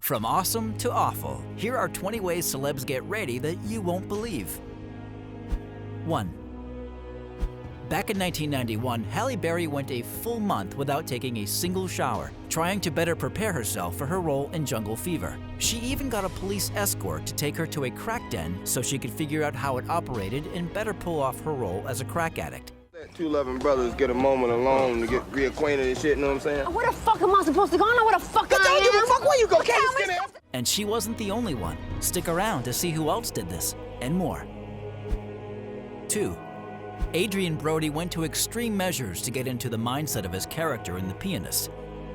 From awesome to awful, here are 20 ways celebs get ready that you won't believe. 1. Back in 1991, Halle Berry went a full month without taking a single shower, trying to better prepare herself for her role in Jungle Fever. She even got a police escort to take her to a crack den so she could figure out how it operated and better pull off her role as a crack addict. Let two loving brothers get a moment alone to get reacquainted and shit, you know what I'm saying? Where the fuck am I supposed to go? I know where the fuck I am. Don't give a fuck where you go, Casey. And she wasn't the only one. Stick around to see who else did this, and more. 2. Adrien Brody went to extreme measures to get into the mindset of his character in The Pianist.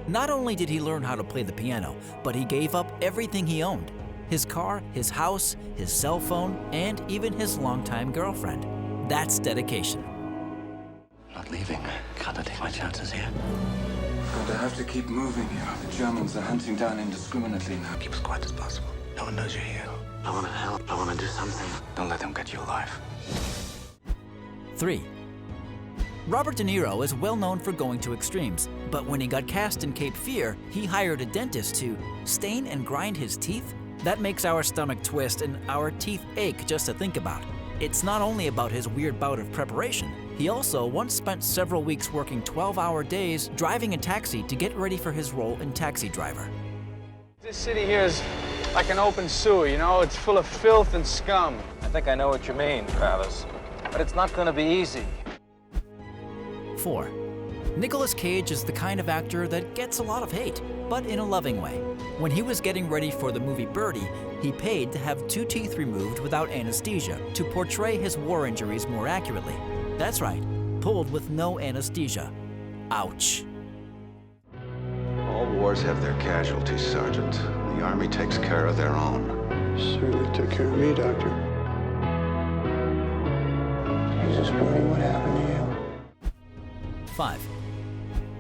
Not only did he learn how to play the piano, but he gave up everything he owned. His car, his house, his cell phone, and even his longtime girlfriend. That's dedication. Not leaving. Can't I take my chances here? But I have to keep moving here. The Germans are hunting down indiscriminately now. Keep as quiet as possible. No one knows you're here. I want to help. I want to do something. Don't let them get you alive. 3. Robert De Niro is well known for going to extremes, but when he got cast in Cape Fear, he hired a dentist to stain and grind his teeth? That makes our stomach twist and our teeth ache just to think about. It's not only about his weird bout of preparation. He also once spent several weeks working 12-hour days driving a taxi to get ready for his role in Taxi Driver. This city here is like an open sewer, you know? It's full of filth and scum. I think I know what you mean, Travis. But it's not gonna be easy. 4. Nicolas Cage is the kind of actor that gets a lot of hate, but in a loving way. When he was getting ready for the movie Birdie, he paid to have 2 teeth removed without anesthesia to portray his war injuries more accurately. That's right, pulled with no anesthesia. Ouch. All wars have their casualties, Sergeant. The Army takes care of their own. Certainly took care of me, Doctor. Jesus, Brody, what happened to you? 5.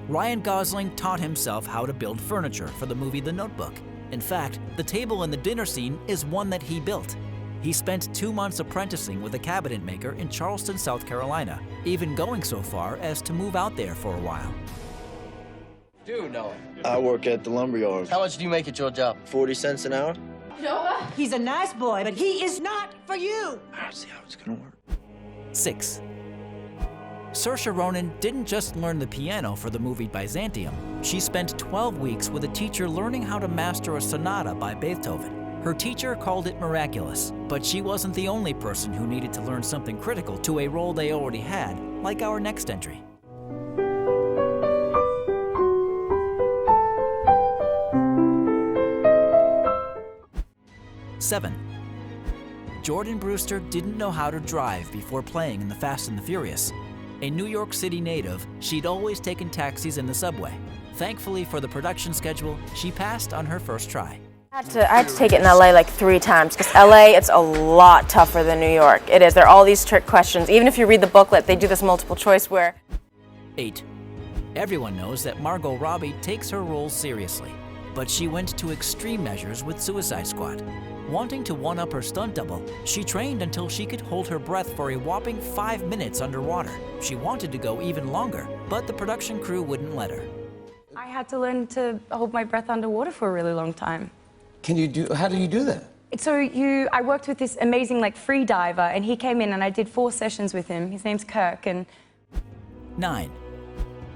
Ryan Gosling taught himself how to build furniture for the movie The Notebook. In fact, the table in the dinner scene is one that he built. He spent 2 months apprenticing with a cabinet maker in Charleston, South Carolina, even going so far as to move out there for a while. Dude, no. I work at the lumberyard. How much do you make at your job? 40 cents an hour. Noah? He's a nice boy, but he is not for you. I don't see how it's gonna work. 6. Saoirse Ronan didn't just learn the piano for the movie Byzantium. She spent 12 weeks with a teacher learning how to master a sonata by Beethoven. Her teacher called it miraculous, but she wasn't the only person who needed to learn something critical to a role they already had, like our next entry. 7. Jordana Brewster didn't know how to drive before playing in The Fast and the Furious. A New York City native, she'd always taken taxis in the subway. Thankfully for the production schedule, she passed on her first try. I had to take it in LA like 3 times, because LA, it's a lot tougher than New York. It is. There are all these trick questions. Even if you read the booklet, they do this multiple choice where... 8. Everyone knows that Margot Robbie takes her roles seriously, but she went to extreme measures with Suicide Squad. Wanting to one-up her stunt double, she trained until she could hold her breath for a whopping 5 minutes underwater. She wanted to go even longer, but the production crew wouldn't let her. I had to learn to hold my breath underwater for a really long time. How do you do that? So I worked with this amazing free diver, and he came in and I did 4 sessions with him. His name's Kirk. And 9.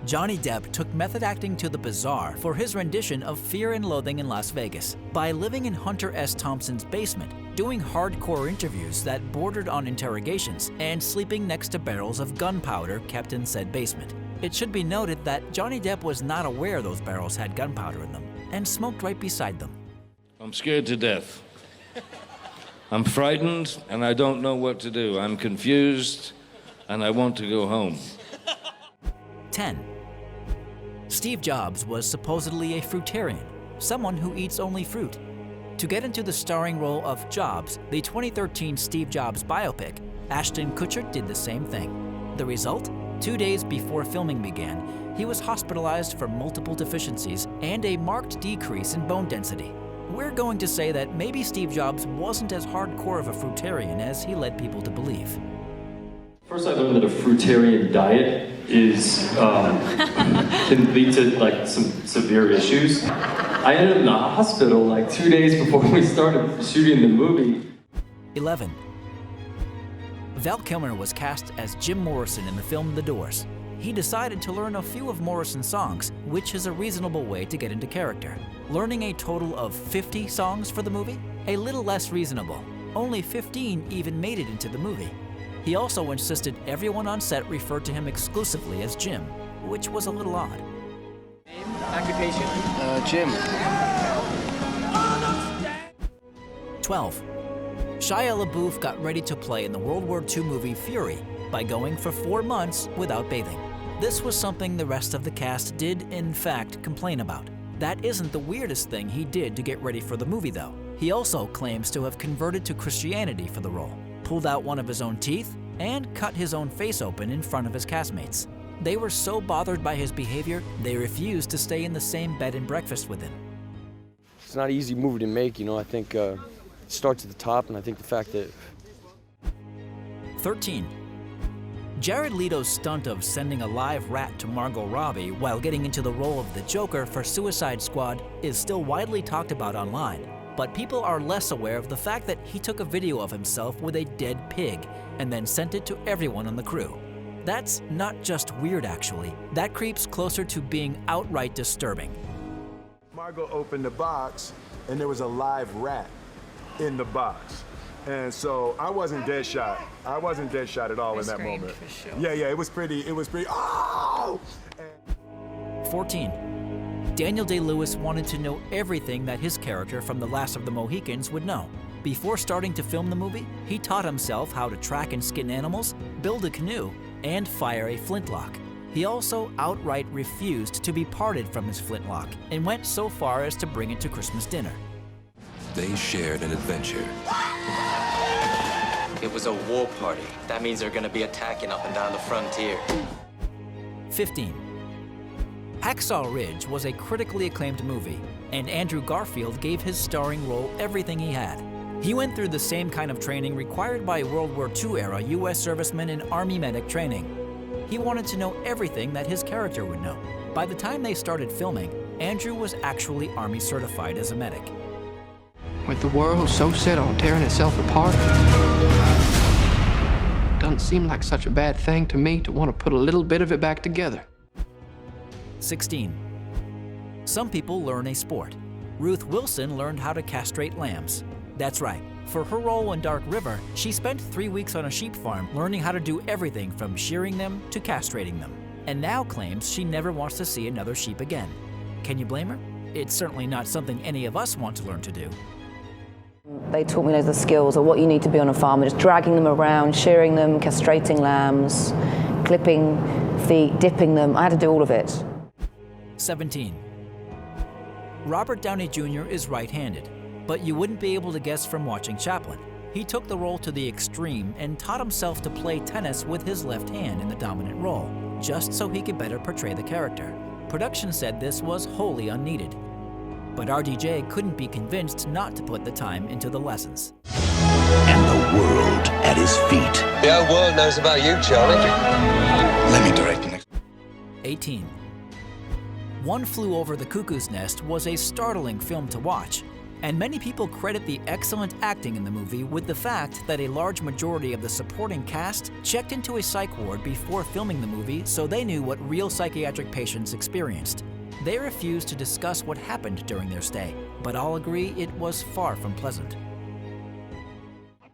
Johnny Depp took method acting to the bizarre for his rendition of Fear and Loathing in Las Vegas by living in Hunter S. Thompson's basement, doing hardcore interviews that bordered on interrogations, and sleeping next to barrels of gunpowder kept in said basement. It should be noted that Johnny Depp was not aware those barrels had gunpowder in them and smoked right beside them. I'm scared to death. I'm frightened and I don't know what to do. I'm confused and I want to go home. 10. Steve Jobs was supposedly a fruitarian, someone who eats only fruit. To get into the starring role of Jobs, the 2013 Steve Jobs biopic, Ashton Kutcher did the same thing. The result? 2 days before filming began, he was hospitalized for multiple deficiencies and a marked decrease in bone density. We're going to say that maybe Steve Jobs wasn't as hardcore of a fruitarian as he led people to believe. First, I learned that a fruitarian diet can lead to some severe issues. I ended up in the hospital like 2 days before we started shooting the movie. 11. Val Kilmer was cast as Jim Morrison in the film The Doors. He decided to learn a few of Morrison's songs, which is a reasonable way to get into character. Learning a total of 50 songs for the movie? A little less reasonable. Only 15 even made it into the movie. He also insisted everyone on set refer to him exclusively as Jim, which was a little odd. Name, occupation? Jim. 12. Shia LaBeouf got ready to play in the World War II movie Fury by going for 4 months without bathing. This was something the rest of the cast did, in fact, complain about. That isn't the weirdest thing he did to get ready for the movie, though. He also claims to have converted to Christianity for the role, pulled out one of his own teeth, and cut his own face open in front of his castmates. They were so bothered by his behavior, they refused to stay in the same bed and breakfast with him. It's not an easy movie to make, you know. I think it starts at the top, and I think the fact that... 13. Jared Leto's stunt of sending a live rat to Margot Robbie while getting into the role of the Joker for Suicide Squad is still widely talked about online, but people are less aware of the fact that he took a video of himself with a dead pig and then sent it to everyone on the crew. That's not just weird, actually. That creeps closer to being outright disturbing. Margot opened the box and there was a live rat in the box. And so I wasn't dead shot. I wasn't dead shot at all in that moment. For sure. Yeah, it was pretty, oh! 14. Daniel Day-Lewis wanted to know everything that his character from The Last of the Mohicans would know. Before starting to film the movie, he taught himself how to track and skin animals, build a canoe, and fire a flintlock. He also outright refused to be parted from his flintlock and went so far as to bring it to Christmas dinner. They shared an adventure. It was a war party. That means they're gonna be attacking up and down the frontier. 15. Hacksaw Ridge was a critically acclaimed movie, and Andrew Garfield gave his starring role everything he had. He went through the same kind of training required by World War II-era U.S. servicemen in Army medic training. He wanted to know everything that his character would know. By the time they started filming, Andrew was actually Army certified as a medic. With the world so set on tearing itself apart, doesn't seem like such a bad thing to me to want to put a little bit of it back together. 16. Some people learn a sport. Ruth Wilson learned how to castrate lambs. That's right. For her role in Dark River, she spent 3 weeks on a sheep farm learning how to do everything from shearing them to castrating them, and now claims she never wants to see another sheep again. Can you blame her? It's certainly not something any of us want to learn to do. They taught me those skills of what you need to be on a farm, just dragging them around, shearing them, castrating lambs, clipping feet, dipping them. I had to do all of it. 17. Robert Downey Jr. is right-handed, but you wouldn't be able to guess from watching Chaplin. He took the role to the extreme and taught himself to play tennis with his left hand in the dominant role, just so he could better portray the character. Production said this was wholly unneeded, but RDJ couldn't be convinced not to put the time into the lessons. And the world at his feet. The whole world knows about you, Charlie. Let me direct the next. 18. One Flew Over the Cuckoo's Nest was a startling film to watch, and many people credit the excellent acting in the movie with the fact that a large majority of the supporting cast checked into a psych ward before filming the movie so they knew what real psychiatric patients experienced. They refused to discuss what happened during their stay, but all agree it was far from pleasant.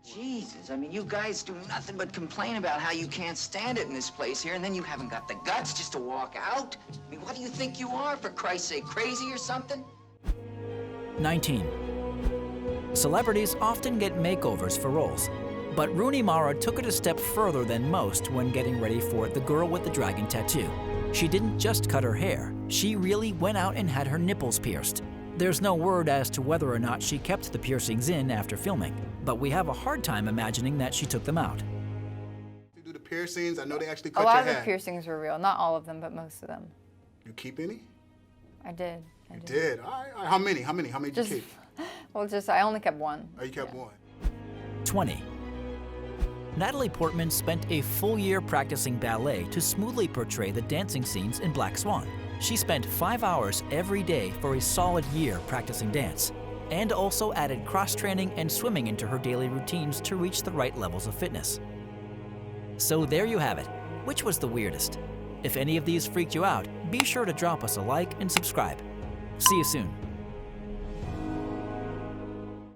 Jesus, I mean, you guys do nothing but complain about how you can't stand it in this place here, and then you haven't got the guts just to walk out? I mean, what do you think you are, for Christ's sake, crazy or something? 19. Celebrities often get makeovers for roles, but Rooney Mara took it a step further than most when getting ready for The Girl with the Dragon Tattoo. She didn't just cut her hair, she really went out and had her nipples pierced. There's no word as to whether or not she kept the piercings in after filming, but we have a hard time imagining that she took them out. You do the piercings, I know they actually cut your hair. A lot of the piercings were real, not all of them, but most of them. You keep any? I did. You did? All right. How many did you keep? Well, I only kept one. Oh, you kept one. 20. Natalie Portman spent a full year practicing ballet to smoothly portray the dancing scenes in Black Swan. She spent 5 hours every day for a solid year practicing dance, and also added cross-training and swimming into her daily routines to reach the right levels of fitness. So there you have it. Which was the weirdest? If any of these freaked you out, be sure to drop us a like and subscribe. See you soon.